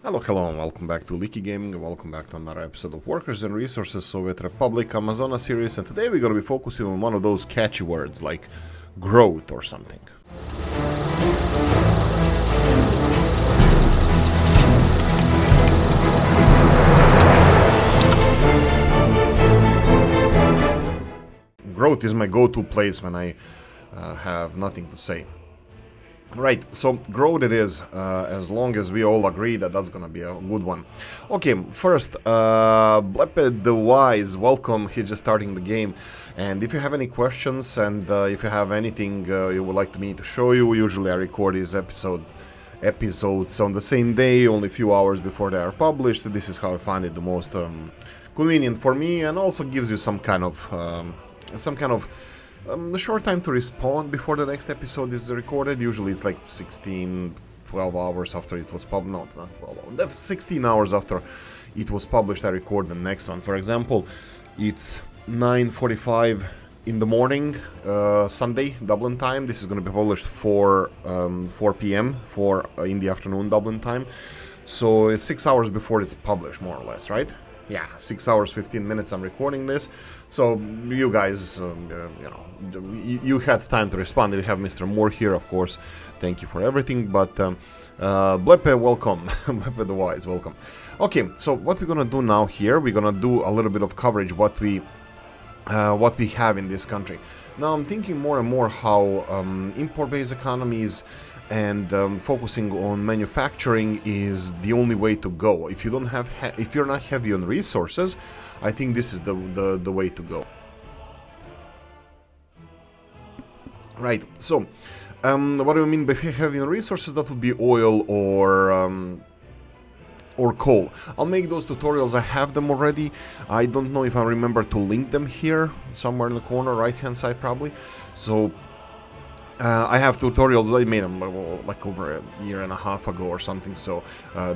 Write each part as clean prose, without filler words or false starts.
Hello, and welcome back to Oolykee Gaming, and welcome back to another episode of Workers and Resources Soviet Republic Amazonas series, and today we're going to be focusing on one of those catchy words, like growth or something. Growth is my go-to place when I have nothing to say. Right, so growth it is, as long as we all agree that that's gonna be a good one. Okay, first, Blepe the Wise, welcome, he's just starting the game. And if you have any questions and if you have anything you would like me to show you, usually I record these episodes on the same day, only a few hours before they are published. This is how I find it the most convenient for me, and also gives you some kind of the short time to respond before the next episode is recorded. Usually it's like 12 hours after it was published. No, not 12 hours. 16 hours after it was published, I record the next one. For example, it's 9:45 in the morning, Sunday, Dublin time. This is going to be published 4 p.m. In the afternoon, Dublin time. So it's 6 hours before it's published, more or less, right? Yeah, 6 hours, 15 minutes I'm recording this. So you guys, you had time to respond. We have Mr. Moore here, of course. Thank you for everything. But Blepe, welcome. Blepe the Wise, welcome. Okay, so what we're gonna do now here, we're gonna do a little bit of coverage what we have in this country. Now I'm thinking more and more how import-based economies and focusing on manufacturing is the only way to go. If you don't have, if you're not heavy on resources, I think this is the way to go. Right. So, what do I mean by heavy on resources? That would be oil or coal. I'll make those tutorials. I have them already. I don't know if I remember to link them here somewhere in the corner, right hand side probably. So. I have tutorials. I made them like over a year and a half ago or something, so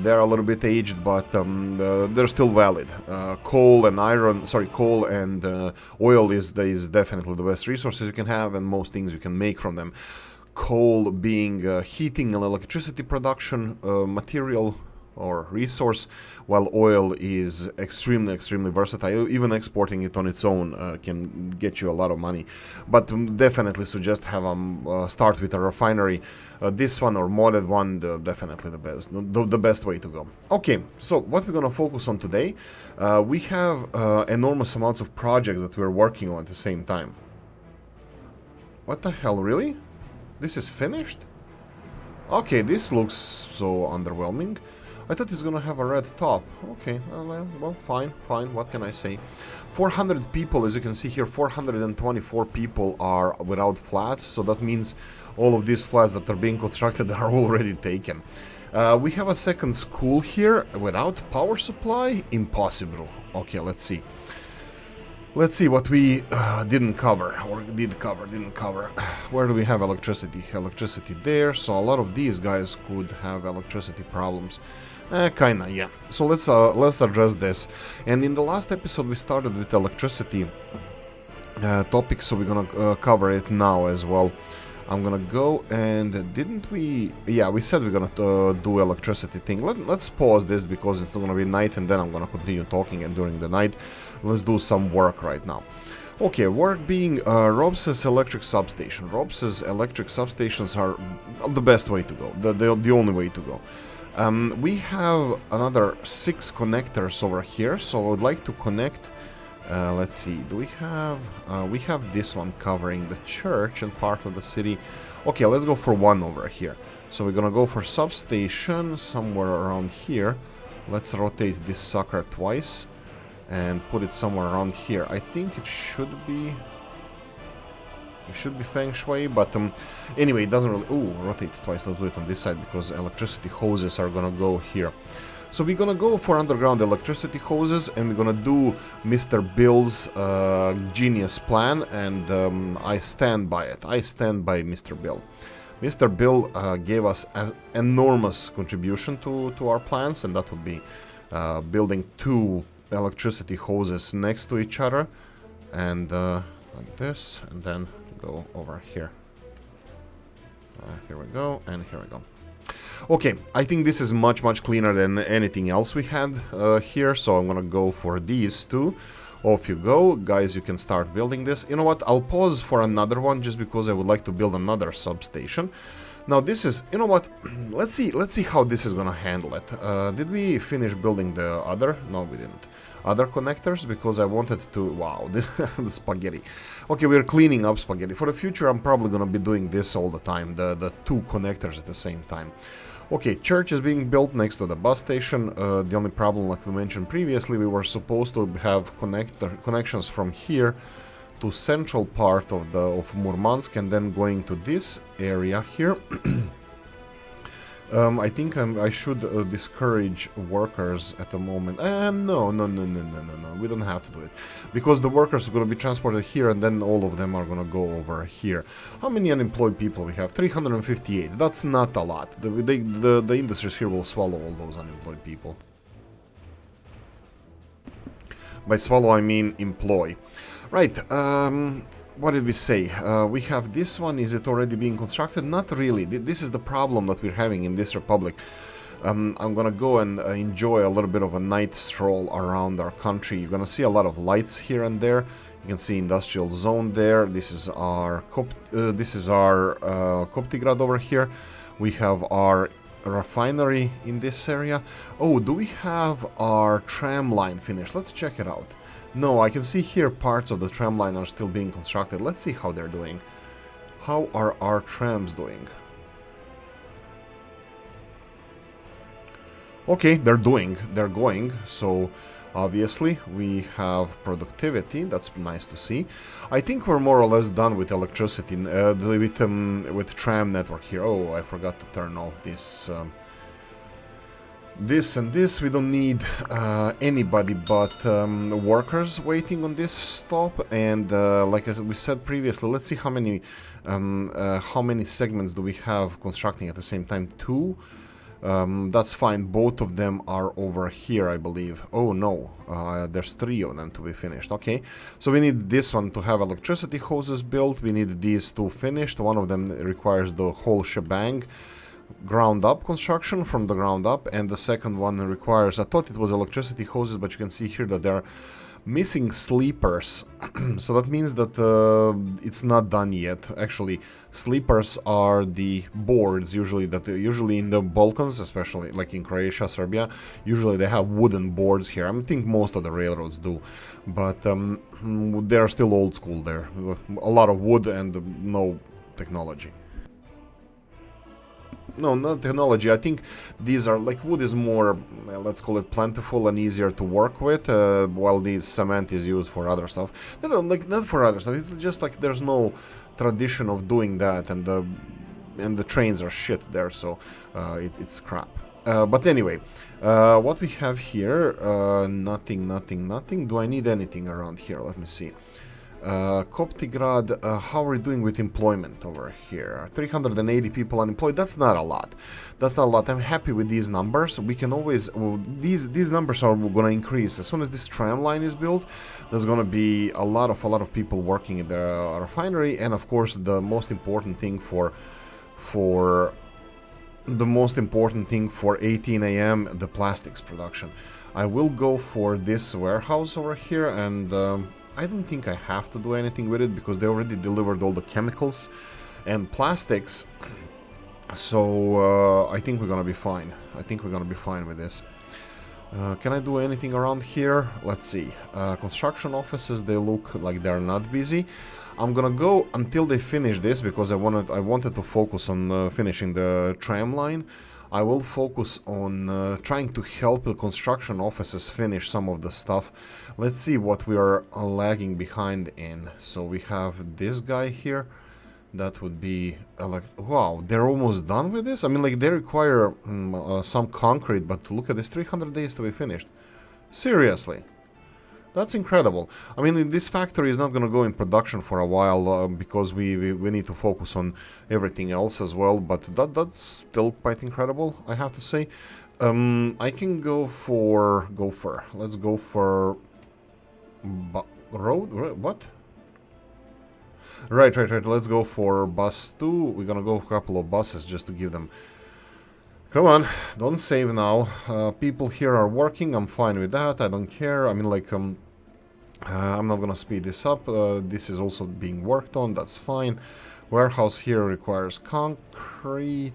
they're a little bit aged, but they're still valid. Coal and oil is definitely the best resources you can have, and most things you can make from them. Coal being heating and electricity production material or resource, while oil is extremely versatile. Even exporting it on its own can get you a lot of money, but definitely suggest have start with a refinery, this one or modded one, definitely the best way to go. Okay, so what we're gonna focus on today, we have enormous amounts of projects that we're working on at the same time. What the hell, really? This is finished? Okay, this looks so underwhelming. I thought it's gonna have a red top. Okay, well, fine, what can I say? 400 people, as you can see here, 424 people are without flats, so that means all of these flats that are being constructed are already taken. We have a second school here without power supply. Impossible. Okay, let's see. Let's see what we didn't cover, or didn't cover. Where do we have electricity? Electricity there, so a lot of these guys could have electricity problems. Kinda, yeah. So let's address this. And in the last episode we started with electricity topic, so we're gonna cover it now as well. I'm gonna go and didn't we? Yeah, we said we're gonna do electricity thing. Let's pause this because it's gonna be night, and then I'm gonna continue talking. And during the night, let's do some work right now. Okay, work being Robs's electric substation. Robs's electric substations are the best way to go. The only way to go. We have another 6 connectors over here, so I would like to connect. Let's see, do we have this one covering the church and part of the city. Okay, let's go for one over here. So we're gonna go for substation somewhere around here. Let's rotate this sucker twice and put it somewhere around here. I think it should be feng shui, but anyway, it doesn't really. Ooh, rotate twice. Let's do it on this side because electricity hoses are gonna go here. So we're gonna go for underground electricity hoses, and we're gonna do Mr. Bill's genius plan, and I stand by it. I stand by Mr. Bill. Mr. Bill gave us an enormous contribution to our plans, and that would be building 2 electricity hoses next to each other, and like this, and then go over here. Here we go, and here we go. Okay, I think this is much cleaner than anything else we had here, so I'm gonna go for these two. Off you go, guys, you can start building this. You know what, I'll pause for another one just because I would like to build another substation. Now this is, you know what, let's see how this is gonna handle it. Did we finish building the other? No, we didn't. Other connectors, because I wanted to, wow, the spaghetti. Okay, we're cleaning up spaghetti. For the future, I'm probably gonna be doing this all the time, the two connectors at the same time. Okay, church is being built next to the bus station. The only problem, like we mentioned previously, we were supposed to have connections from here to central part of Murmansk and then going to this area here. I think I should discourage workers at the moment. No, we don't have to do it. Because the workers are going to be transported here and then all of them are going to go over here. How many unemployed people we have? 358. That's not a lot. The industries here will swallow all those unemployed people. By swallow, I mean employ. Right, what did we say? We have this one. Is it already being constructed? Not really. This is the problem that we're having in this republic. I'm gonna go and enjoy a little bit of a night stroll around our country. You're gonna see a lot of lights here and there. You can see industrial zone there. This is our Koptigrad over here. We have our refinery in this area. Oh, do we have our tram line finished? Let's check it out. No, I can see here parts of the tram line are still being constructed. Let's see how they're doing. How are our trams doing? Okay, they're going. So obviously we have productivity. That's nice to see. I think we're more or less done with electricity, with tram network here. Oh, I forgot to turn off this. This and this, we don't need anybody but workers waiting on this stop. And like we said previously, let's see how many segments do we have constructing at the same time. 2. That's fine. Both of them are over here, I believe. Oh no, there's 3 of them to be finished. Okay, so we need this one to have electricity hoses built. We need these 2 finished. One of them requires the whole shebang. Ground up construction from the ground up, and the second one requires, I thought it was electricity hoses, but you can see here that they're missing sleepers. So that means that it's not done yet. Actually, sleepers are the boards usually in the Balkans, especially like in Croatia, Serbia. Usually they have wooden boards here. I think most of the railroads do, but they're still old school there. A lot of wood and no technology. No, not technology. I think these are, like, wood is more, let's call it plentiful and easier to work with, while the cement is used for other stuff. No, like, not for other stuff. It's just like there's no tradition of doing that, and the trains are shit there, so it's crap. But anyway, what we have here, nothing. Do I need anything around here? Let me see. Koptigrad, how are we doing with employment over here? 380 people unemployed. That's not a lot. I'm happy with these numbers. We can always, these numbers are going to increase as soon as this tram line is built. There's going to be a lot of people working in the refinery, and of course the most important thing for 18 a.m. the plastics production. I will go for this warehouse over here, and I don't think I have to do anything with it because they already delivered all the chemicals and plastics. So I think we're gonna be fine. With this. Can I do anything around here? Let's see. Construction offices, they look like they're not busy. I'm gonna go until they finish this because I wanted to focus on finishing the tram line. I will focus on trying to help the construction offices finish some of the stuff. Let's see what we are lagging behind in. So we have this guy here. That would be like, wow, they're almost done with this? I mean, like, they require some concrete, but look at this, 300 days to be finished. Seriously. That's incredible. I mean, this factory is not going to go in production for a while because we need to focus on everything else as well, but that's still quite incredible, I have to say. I can go for gopher. Let's go for road. What? Right. Let's go for bus 2. We're gonna go a couple of buses just to give them Come on, don't save now. People here are working, I'm fine with that, I don't care. I mean, like, I'm not gonna speed this up. This is also being worked on, that's fine. Warehouse here requires concrete.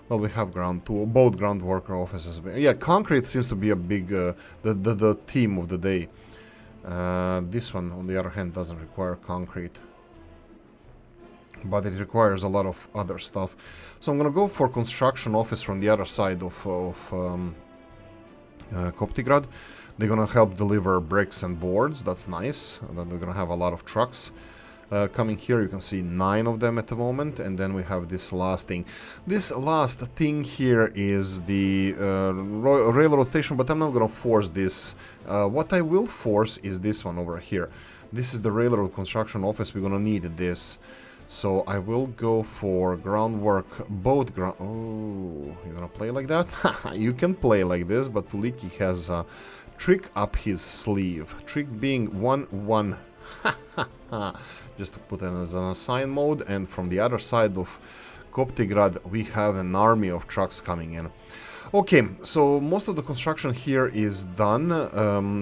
Well, we have ground too, both ground worker offices. Yeah, concrete seems to be a big, the theme of the day. This one, on the other hand, doesn't require concrete, but it requires a lot of other stuff. So I'm gonna go for construction office from the other side of Koptigrad. They're gonna help deliver bricks and boards, that's nice. Then they're gonna have a lot of trucks coming here. You can see 9 of them at the moment, and then we have this last thing. This last thing here is the railroad station, but I'm not gonna force this. What I will force is this one over here. This is the railroad construction office. We're gonna need this. So I will go for groundwork, both ground... Oh, you're gonna play like that? You can play like this, but Oolykee has a trick up his sleeve. Trick being 1-1. Just to put it as an assign mode, and from the other side of Koptigrad we have an army of trucks coming in. Okay, so most of the construction here is done.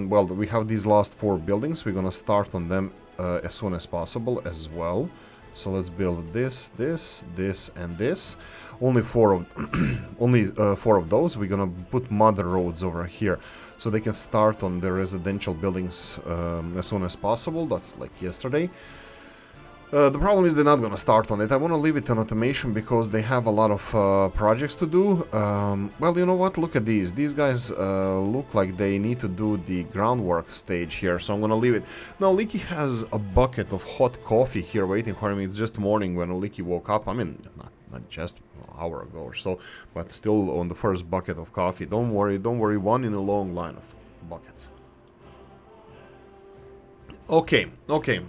Well, we have these last 4 buildings. We're gonna start on them as soon as possible as well. So let's build this, this, this, and this. Only 4 of only 4 of those. We're gonna put mother roads over here, so they can start on the residential buildings as soon as possible. That's like yesterday. The problem is they're not gonna start on it. I want to leave it on automation because they have a lot of projects to do. Well, you know what? Look at these. These guys look like they need to do the groundwork stage here, so I'm gonna leave it. Now, Oolykee has a bucket of hot coffee here waiting for him. It's just morning when Oolykee woke up. I mean, not just an hour ago or so, but still on the first bucket of coffee. Don't worry, one in a long line of buckets. Okay,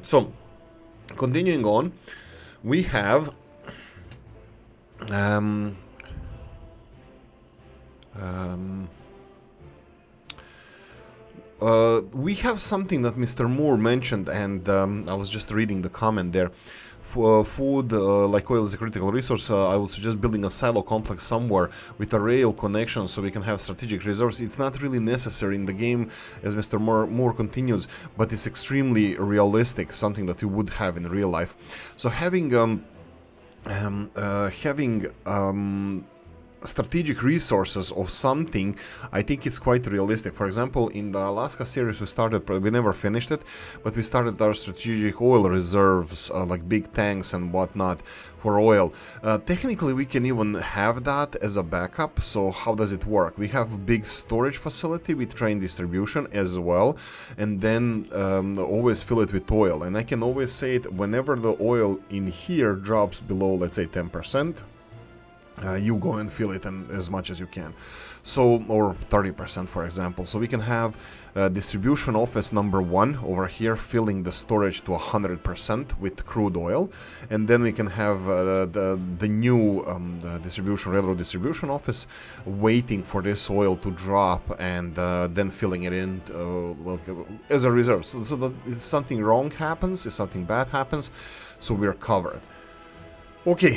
so continuing on, we have we have something that Mr. Moore mentioned, and I was just reading the comment there. Food, like oil, is a critical resource. I would suggest building a silo complex somewhere with a rail connection so we can have strategic reserves. It's not really necessary in the game, as Mr. Moore continues, but it's extremely realistic, something that you would have in real life. So having strategic resources of something, I think it's quite realistic. For example, in the Alaska series we never finished it, but we started our strategic oil reserves, like big tanks and whatnot for oil. Technically we can even have that as a backup. So how does it work? We have a big storage facility with train distribution as well, and then always fill it with oil, and I can always say it whenever the oil in here drops below, let's say, 10%. You go and fill it as much as you can, so, or 30% for example. So we can have distribution office number 1 over here filling the storage to 100% with crude oil, and then we can have the new the railroad distribution office waiting for this oil to drop, and then filling it in as a reserve, so that if something wrong happens, if something bad happens, so we're covered. Okay,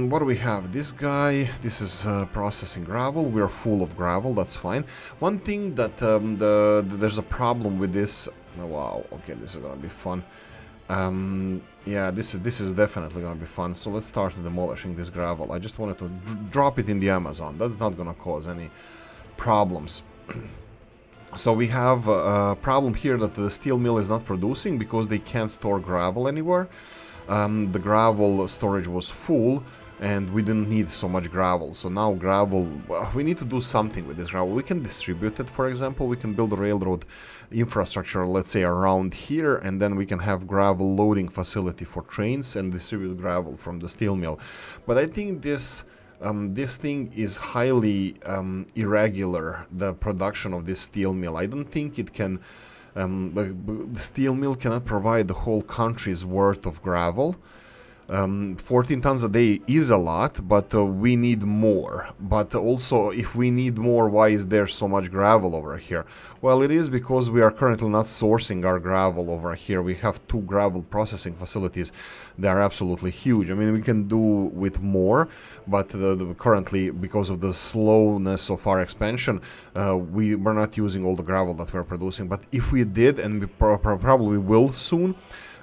what do we have? This guy, this is processing gravel. We're full of gravel, that's fine. One thing that there's a problem with this. Oh, wow, okay, this is gonna be fun. Yeah, this is definitely gonna be fun. So let's start demolishing this gravel. I just wanted to drop it in the Amazon. That's not gonna cause any problems. So we have a problem here that the steel mill is not producing because they can't store gravel anywhere. The gravel storage was full and we didn't need so much gravel. So now gravel, we need to do something with this gravel. We can distribute it, for example. We can build a railroad infrastructure, let's say, around here, and then we can have gravel loading facility for trains and distribute gravel from the steel mill. But I think this thing is highly irregular, the production of this steel mill. I don't think it can... the steel mill cannot provide the whole country's worth of gravel. 14 tons a day is a lot, but we need more. But also, if we need more, why is there so much gravel over here? Well, it is because we are currently not sourcing our gravel over here. We have 2 gravel processing facilities. They are absolutely huge. I mean, we can do with more, but currently, because of the slowness of our expansion, we're not using all the gravel that we're producing. But if we did, and we probably will soon,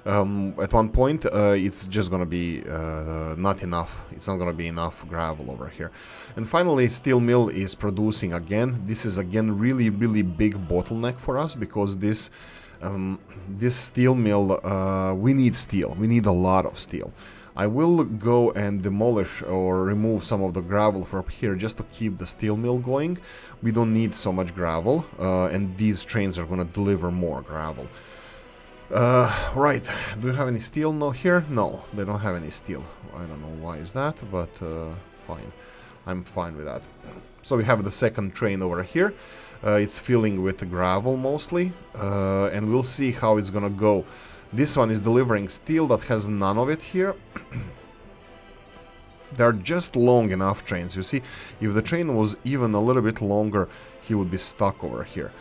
at one point, it's just gonna be not enough. It's not gonna be enough gravel over here. And finally, steel mill is producing again. This is again really big bottleneck for us, because this steel mill, we need steel. We need a lot of steel. I will go and demolish or remove some of the gravel from here just to keep the steel mill going. We don't need so much gravel, and these trains are gonna deliver more gravel. Right, do you have any steel? No, here? No, they don't have any steel. I don't know why is that, but fine. I'm fine with that. So we have the second train over here. It's filling with gravel mostly, and we'll see how it's gonna go. This one is delivering steel that has none of it here. They're just long enough trains, you see. If the train was even a little bit longer, he would be stuck over here.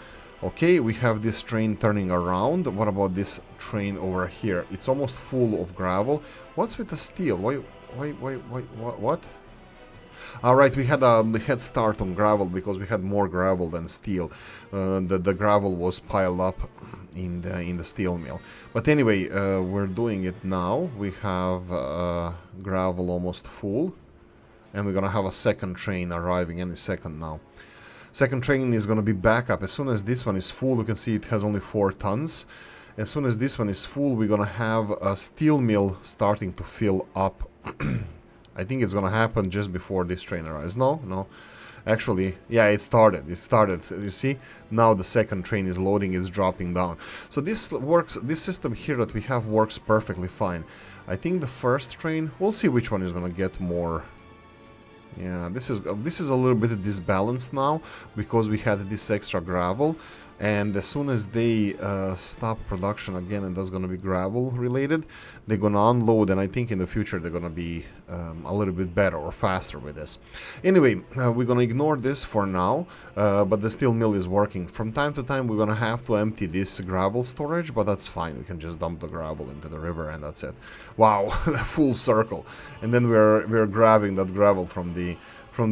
Okay, we have this train turning around. What about this train over here? It's almost full of gravel. What's with the steel? What? Alright, we had a head start on gravel because we had more gravel than steel. The gravel was piled up in the steel mill. But anyway, we're doing it now. We have gravel almost full. And we're gonna have a second train arriving any second now. Second train is going to be back up. As soon as this one is full, you can see it has only 4 tons. As soon as this one is full, we're going to have a steel mill starting to fill up. I think it's going to happen just before this train arrives. No. Actually, yeah, it started. You see? Now the second train is loading, it's dropping down. So this works, this system here that we have works perfectly fine. I think the first train, we'll see which one is going to get more. Yeah, this is a little bit disbalanced now because we had this extra gravel, and as soon as they stop production again, and that's going to be gravel related, they're going to unload, and I think in the future they're going to be a little bit better or faster with this. Anyway, we're going to ignore this for now, but the steel mill is working. From time to time we're going to have to empty this gravel storage, but that's fine. We can just dump the gravel into the river and that's it. Wow, full circle. And then we're grabbing that gravel from the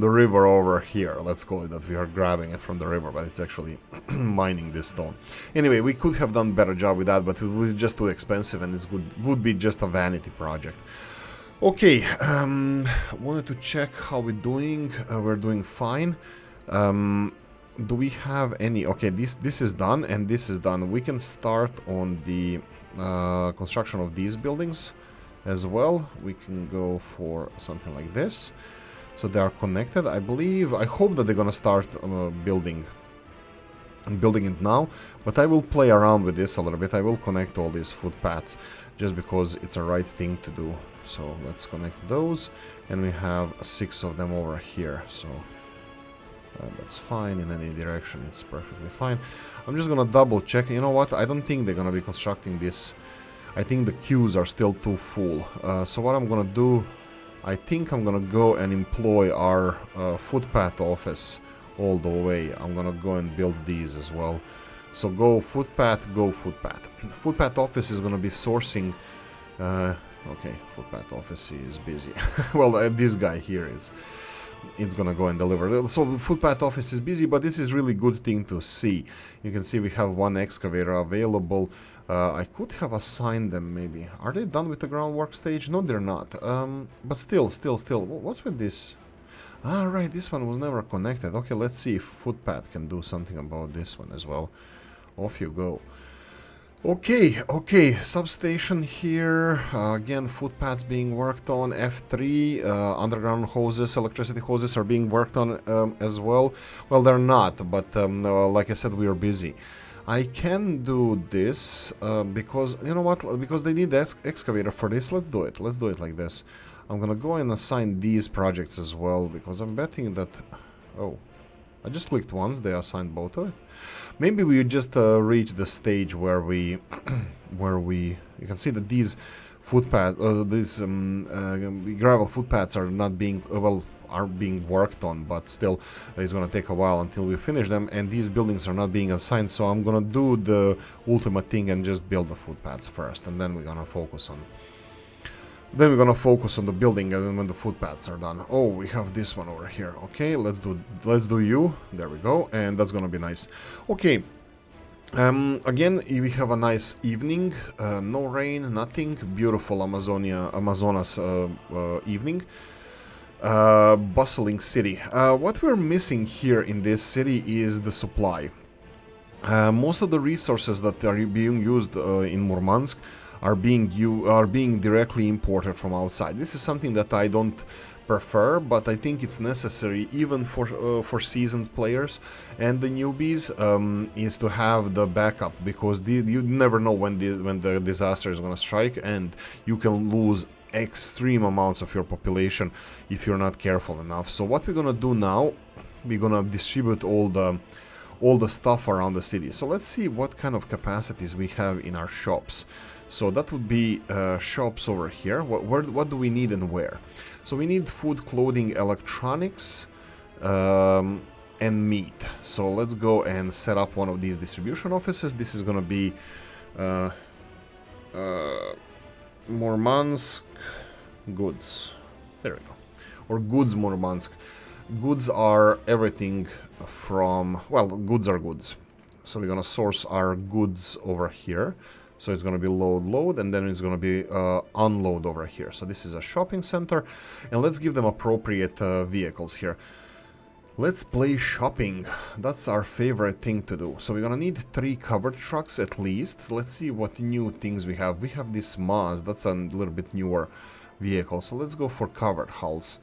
river over here. Let's call it that. We are grabbing it from the river, but it's actually mining this stone. Anyway, we could have done a better job with that, but it was just too expensive, and it would be just a vanity project. Okay, wanted to check how we're doing. We're doing fine. Do we have any... Okay, this is done, and this is done. We can start on the construction of these buildings as well. We can go for something like this. So they are connected, I believe. I hope that they're gonna start building it now, but I will play around with this a little bit. I will connect all these footpaths just because it's a right thing to do. So let's connect those, and we have 6 of them over here, so that's fine. In any direction it's perfectly fine. I'm just gonna double check. You know what, I don't think they're gonna be constructing this. I think the queues are still too full. So what I'm gonna do, I think I'm gonna go and employ our footpath office all the way. I'm gonna go and build these as well. So go footpath, go footpath. Footpath office is gonna be sourcing... okay, footpath office is busy. Well, this guy here is... It's gonna go and deliver. So footpath office is busy, but this is really good thing to see. You can see we have 1 excavator available. I could have assigned them maybe. Are they done with the groundwork stage? No, they're not. But still. What's with this? Ah, right, this one was never connected. Okay, let's see if footpath can do something about this one as well. Off you go. Okay, substation here. Again, footpaths being worked on. F3, underground hoses, electricity hoses are being worked on as well. Well, they're not, but like I said, we are busy. I can do this because, you know what, because they need the excavator for this. Let's do it like this. I'm gonna go and assign these projects as well, because I'm betting that... Oh, I just clicked once, they assigned both of it. Maybe we just reach the stage where we... you can see that these footpath, these gravel footpaths are not being are being worked on, but still it's gonna take a while until we finish them, and these buildings are not being assigned. So I'm gonna do the ultimate thing and just build the footpaths first, and then we're gonna focus on. Then we're gonna focus on the building, and then when the footpaths are done. Oh, we have this one over here. Okay, let's do you. There we go, and that's gonna be nice. Okay. Again, we have a nice evening. No rain, nothing. Beautiful Amazonas evening. Bustling city. What we're missing here in this city is the supply. Most of the resources that are being used in Murmansk are being directly imported from outside. This is something that I don't prefer, but I think it's necessary even for seasoned players and the newbies, is to have the backup, because you never know when the disaster is going to strike, and you can lose extreme amounts of your population if you're not careful enough. So what we're gonna do now, we're gonna distribute all the stuff around the city. So let's see what kind of capacities we have in our shops. So that would be shops over here. What do we need and where? So we need food, clothing, electronics, and meat. So let's go and set up one of these distribution offices. This is gonna be Murmansk goods. There we go. Or goods Murmansk. Goods are everything from, well, goods are goods. So we're gonna source our goods over here. So it's gonna be load, and then it's gonna be unload over here. So this is a shopping center, and let's give them appropriate vehicles here. Let's play shopping. That's our favorite thing to do. So we're gonna need 3 covered trucks at least. Let's see what new things we have. We have this Maz. That's a little bit newer vehicle. So let's go for covered hulls.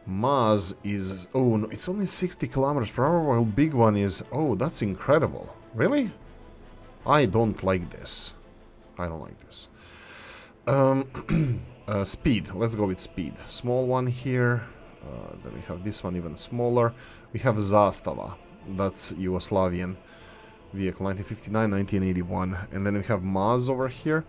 Maz is... oh, no, it's only 60 kilometers per hour, while big one is... oh, that's incredible. Really? I don't like this. I don't like this. Speed. Let's go with speed. Small one here. Then we have this one even smaller. We have Zastava. That's Yugoslavian vehicle, 1959, 1981. And then we have Maz over here.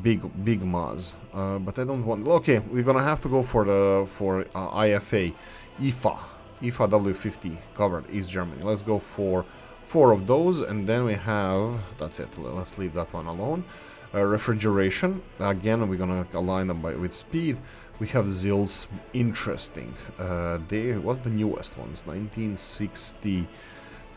Big Maz. But I don't want... okay, we're gonna have to go for the IFA. IFA W50 covered East Germany. Let's go for 4 of those, and then we have... that's it. Let's leave that one alone. Refrigeration. Again, we're gonna align them with speed. We have Zils. Interesting. What's the newest ones? 1962.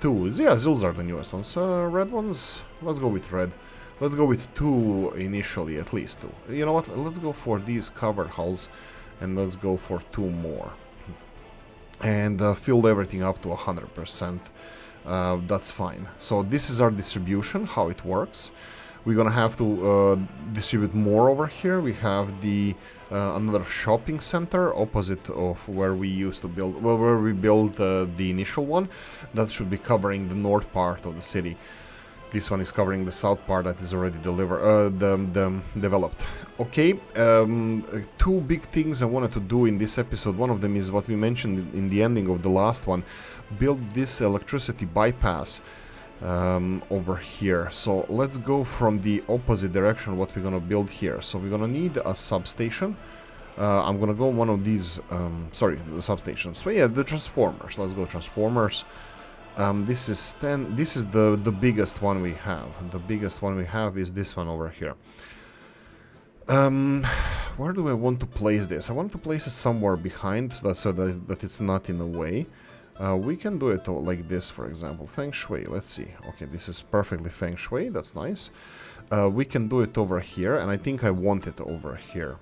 Yeah, Zils are the newest ones. Red ones. Let's go with red. Let's go with 2 initially, at least 2. You know what? Let's go for these covered hulls, and let's go for 2 more. And filled everything up to 100%. That's fine. So this is our distribution, how it works. We're gonna have to distribute more over here. We have the another shopping center opposite of where we used to build, well, where we built the initial one. That should be covering the north part of the city. This one is covering the south part that is already developed. Okay, 2 big things I wanted to do in this episode. One of them is what we mentioned in the ending of the last one. Build this electricity bypass over here. So let's go from the opposite direction what we're gonna build here. So we're gonna need a substation. I'm gonna go one of these, sorry, the substations. So yeah, the transformers. Let's go transformers. This is the biggest one we have. The biggest one we have is this one over here. Where do I want to place this? I want to place it somewhere behind, so that it's not in the way. We can do it like this, for example. Feng Shui, let's see. Okay, this is perfectly Feng Shui, that's nice. We can do it over here, and I think I want it over here.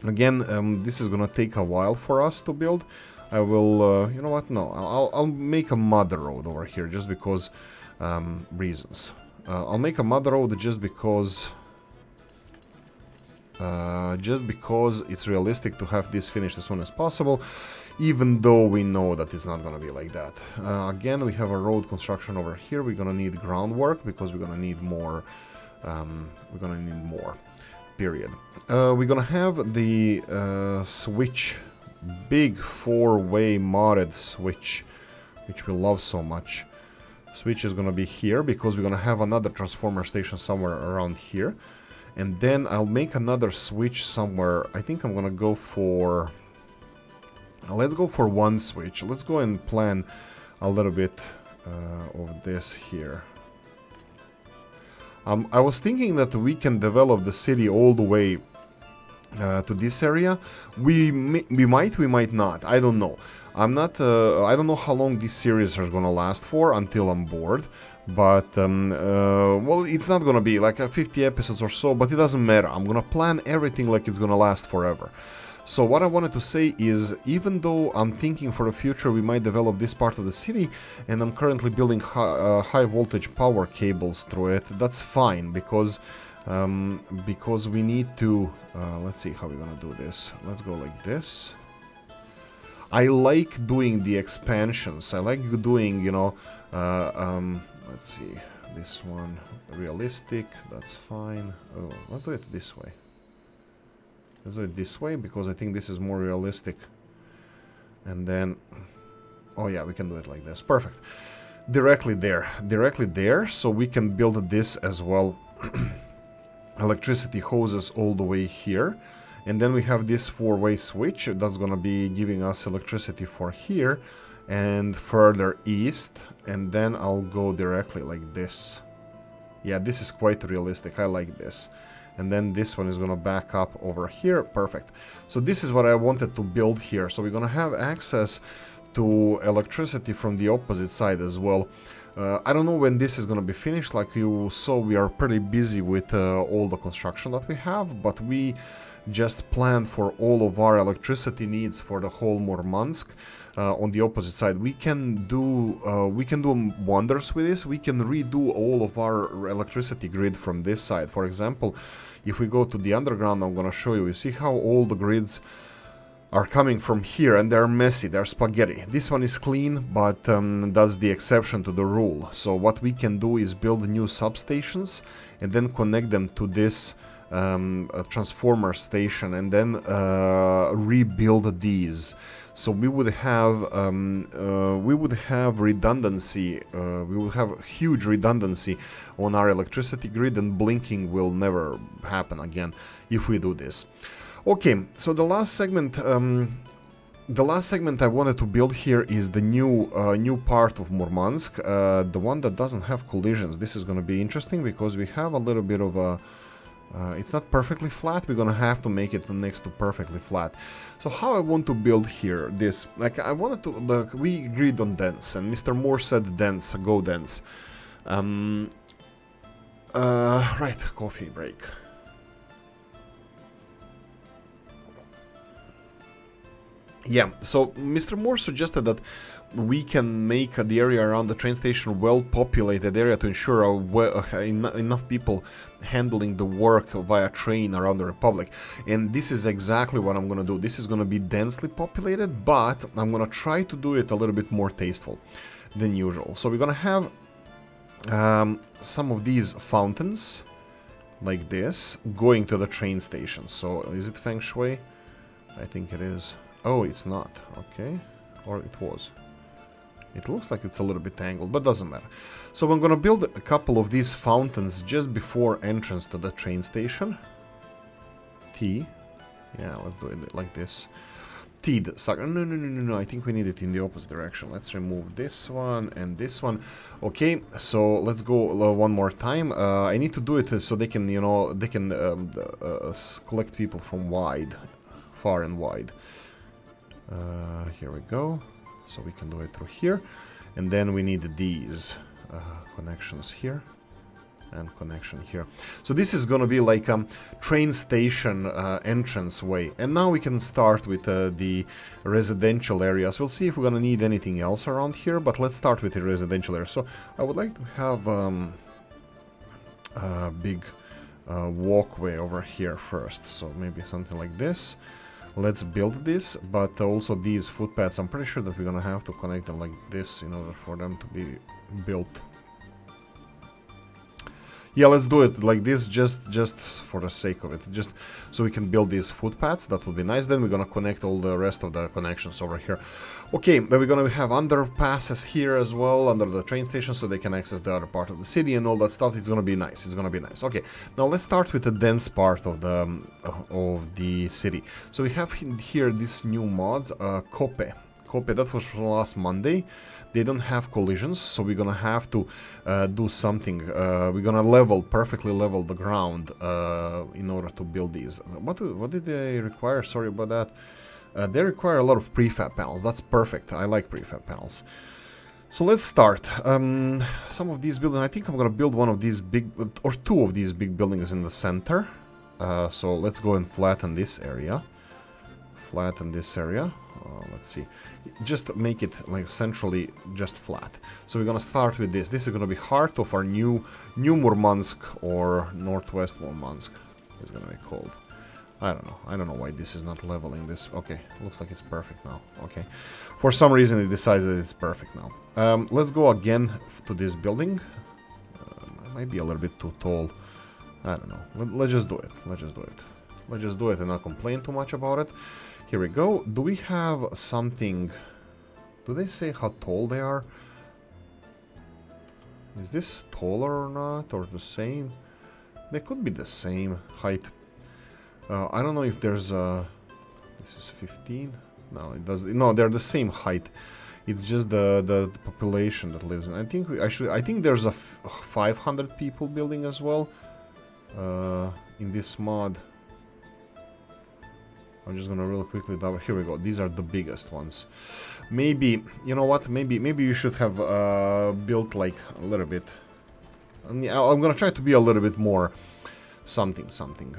Again, this is gonna take a while for us to build. I will, you know what, no, I'll make a mud road over here, just because reasons. I'll make a mud road just because it's realistic to have this finished as soon as possible, even though we know that it's not gonna be like that. Again, we have a road construction over here. We're gonna need groundwork because we're gonna need more. Period. We're gonna have the switch, big 4-way modded switch, which we love so much. Switch is gonna be here because we're gonna have another transformer station somewhere around here. And then I'll make another switch somewhere. I think I'm gonna go for... let's go for one switch. Let's go and plan a little bit of this here. I was thinking that we can develop the city all the way to this area. We might not. I don't know. I don't know how long this series is gonna last for until I'm bored. But well, it's not gonna be like 50 episodes or so. But it doesn't matter. I'm gonna plan everything like it's gonna last forever. So what I wanted to say is, even though I'm thinking for the future we might develop this part of the city, and I'm currently building high voltage power cables through it, that's fine, because we need to, let's see how we're gonna do this. Let's go like this. I like doing the expansions. I like doing, you know, let's see, this one, realistic, that's fine. Oh, let's do it this way. Let's do it this way, because I think this is more realistic. And then, oh yeah, we can do it like this. Perfect. Directly there, so we can build this as well. Electricity hoses all the way here. And then we have this four-way switch that's gonna be giving us electricity for here and further east. And then I'll go directly like this. Yeah, this is quite realistic. I like this. And then this one is gonna back up over here. Perfect. So this is what I wanted to build here. So we're gonna have access to electricity from the opposite side as well. I don't know when this is gonna be finished. Like you saw, we are pretty busy with all the construction that we have, but we just planned for all of our electricity needs for the whole Murmansk. On the opposite side, we can do wonders with this. We can redo all of our electricity grid from this side. For example, if we go to the underground, I'm gonna show you. You see how all the grids are coming from here, and they're messy, they're spaghetti. This one is clean, but that's the exception to the rule. So what we can do is build new substations and then connect them to this transformer station, and then rebuild these. So we would have redundancy. We would have huge redundancy on our electricity grid, and blinking will never happen again if we do this. Okay, so the last segment I wanted to build here is the new part of Murmansk, the one that doesn't have collisions. This is going to be interesting because we have a little bit of a it's not perfectly flat. We're gonna have to make it next to perfectly flat. So how I want to build here this, like I wanted to, we agreed on dense, and Mr. Moore said dense, go dense. Right, coffee break. Yeah, so Mr. Moore suggested that we can make the area around the train station well-populated area to ensure enough people handling the work via train around the Republic. And this is exactly what I'm going to do. This is going to be densely populated, but I'm going to try to do it a little bit more tasteful than usual. So we're going to have some of these fountains, like this, going to the train station. So is it Feng Shui? I think it is. Oh, it's not. Okay. Or it was. It looks like it's a little bit angled, but doesn't matter. So I'm gonna build a couple of these fountains just before entrance to the train station. T. Yeah, let's do it like this. T'd sucker. No. I think we need it in the opposite direction. Let's remove this one and this one. Okay, so let's go one more time. I need to do it so they can, you know, they can collect people from far and wide. Here we go. So we can do it through here, and then we need these connections here and connection here. So this is gonna be like a train station entrance way. And now we can start with the residential areas. We'll see if we're gonna need anything else around here, but let's start with the residential area. So I would like to have a big walkway over here first. So maybe something like this. Let's build this, but also these footpaths, I'm pretty sure that we're gonna have to connect them like this in order for them to be built. Yeah, let's do it like this, just for the sake of it, just so we can build these footpaths. That would be nice. Then we're gonna connect all the rest of the connections over here. Okay, then we're gonna have underpasses here as well, under the train station, so they can access the other part of the city and all that stuff. It's gonna be nice. It's gonna be nice. Okay, now let's start with the dense part of the city. So we have here these new mods, Cope. That was from last Monday. They don't have collisions, so we're gonna have to do something. We're gonna perfectly level the ground in order to build these. What did they require? Sorry about that. They require a lot of prefab panels. That's perfect. I like prefab panels. So let's start. Some of these buildings, I think I'm gonna build one of these big, or two of these big buildings in the center. So let's go and flatten this area. Let's see, just make it like centrally just flat. So we're gonna start with this. This is gonna be heart of our new Murmansk, or Northwest Murmansk is gonna be called. I don't know why this is not leveling this. Okay, looks like it's perfect now. Okay, for some reason it decides that it's perfect now. Let's go again to this building. It might be a little bit too tall. I don't know. Let's just do it. Let's just do it and not complain too much about it. Here we go. Do we have something? Do they say how tall they are? Is this taller or not, or the same? They could be the same height. I don't know if there's a... This is 15? No, it does. No, they're the same height. It's just the population that lives in. I think there's a 500 people building as well in this mod. I'm just gonna real quickly double. Here we go. These are the biggest ones. Maybe, you know what? Maybe you should have built like a little bit. I'm gonna try to be a little bit more something.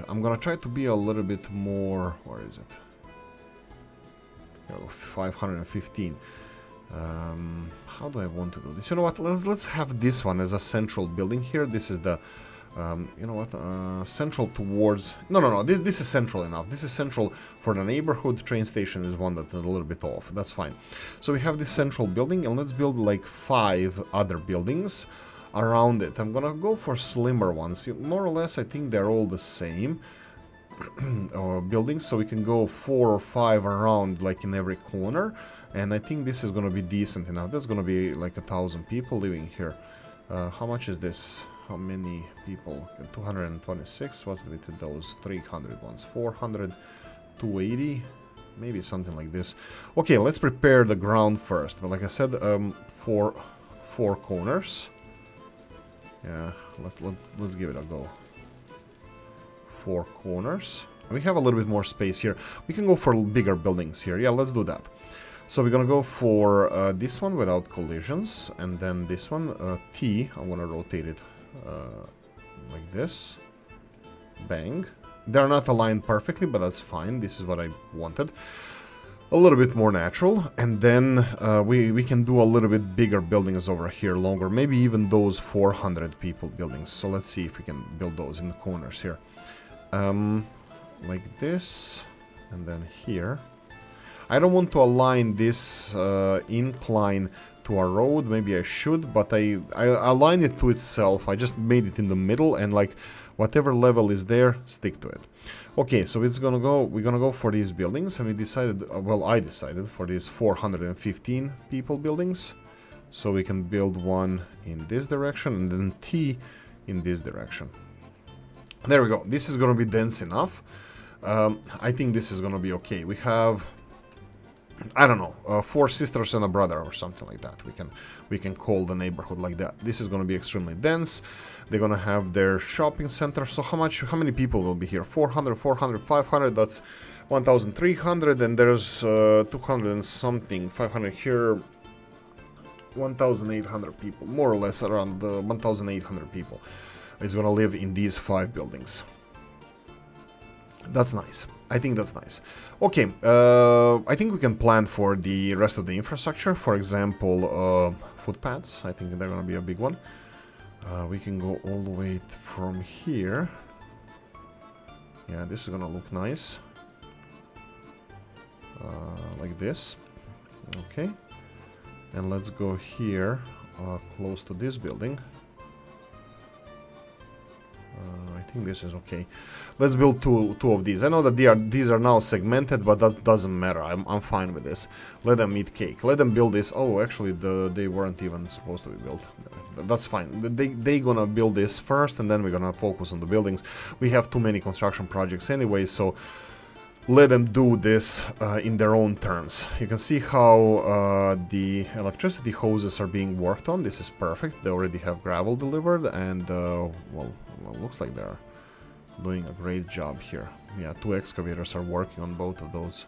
I'm gonna try to be a little bit more. Where is it? Oh, 515. How do I want to do this? You know what? Let's have this one as a central building here. This is the. You know what? Central towards... No. This is central enough. This is central for the neighborhood. Train station is one that's a little bit off. That's fine. So we have this central building, and let's build like 5 other buildings around it. I'm gonna go for slimmer ones. More or less, I think they're all the same buildings. So we can go 4 or 5 around, like in every corner. And I think this is gonna be decent enough. There's gonna be like 1,000 people living here. How much is this? How many people? 226. What's with those 300 ones? 400, 280, maybe something like this. Okay, let's prepare the ground first. But like I said, for 4 corners. Yeah, let's give it a go. 4 corners. We have a little bit more space here. We can go for bigger buildings here. Yeah, let's do that. So we're gonna go for this one without collisions, and then this one, T. I'm gonna rotate it. Like this. Bang. They're not aligned perfectly, but that's fine. This is what I wanted. A little bit more natural. And then we can do a little bit bigger buildings over here, longer. Maybe even those 400 people buildings. So let's see if we can build those in the corners here. Like this. And then here. I don't want to align this incline to our road. Maybe I should, but I align it to itself. I just made it in the middle, and like whatever level is there, stick to it. Okay, so we're gonna go for these buildings, and we decided, well, I decided for these 415 people buildings. So we can build one in this direction and then T in this direction. There we go. This is gonna be dense enough. I think this is gonna be okay. We have, I don't know, 4 sisters and a brother or something like that. We can call the neighborhood like that. This is going to be extremely dense. They're going to have their shopping center. So how many people will be here? 400, 400, 500. That's 1,300, and there's 200 and something. 500 here. 1,800 people, more or less around 1,800 people is going to live in these 5 buildings. That's nice. I think that's nice. Okay, I think we can plan for the rest of the infrastructure. For example, footpaths. I think they're going to be a big one. We can go all the way from here. Yeah, this is going to look nice. Like this. Okay. And let's go here, close to this building. I think this is okay. Let's build two of these. I know that these are now segmented, but that doesn't matter. I'm fine with this. Let them eat cake. Let them build this. Oh, actually, they weren't even supposed to be built. That's fine. They gonna build this first, and then we're gonna focus on the buildings. We have too many construction projects anyway, so let them do this in their own terms. You can see how the electricity hoses are being worked on. This is perfect. They already have gravel delivered, and well, looks like they're doing a great job here. Yeah, 2 excavators are working on both of those.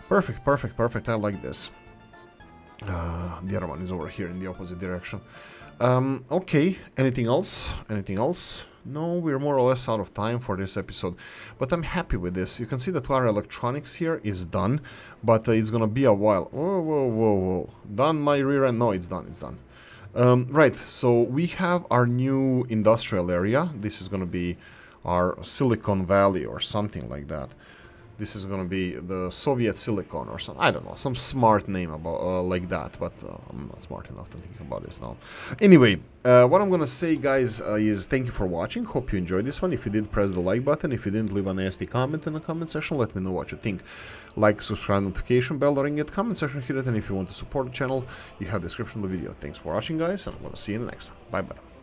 Perfect, perfect, perfect. I like this. The other one is over here in the opposite direction. Okay, anything else? Anything else? No, we're more or less out of time for this episode, but I'm happy with this. You can see that our electronics here is done, but it's gonna be a while. Whoa, whoa, whoa, whoa. Done my rear end? No, it's done, it's done. Right, so we have our new industrial area. This is gonna be our Silicon Valley or something like that. This is gonna be the Soviet Silicon or something. I don't know, some smart name about like that, but I'm not smart enough to think about this now. Anyway, what I'm gonna say, guys, is thank you for watching. Hope you enjoyed this one. If you did, press the like button. If you didn't, leave a nasty comment in the comment section. Let me know what you think. Like, subscribe, notification bell, ring it, comment section, hit it, and if you want to support the channel, you have the description of the video. Thanks for watching, guys, and I'm gonna see you in the next one. Bye bye.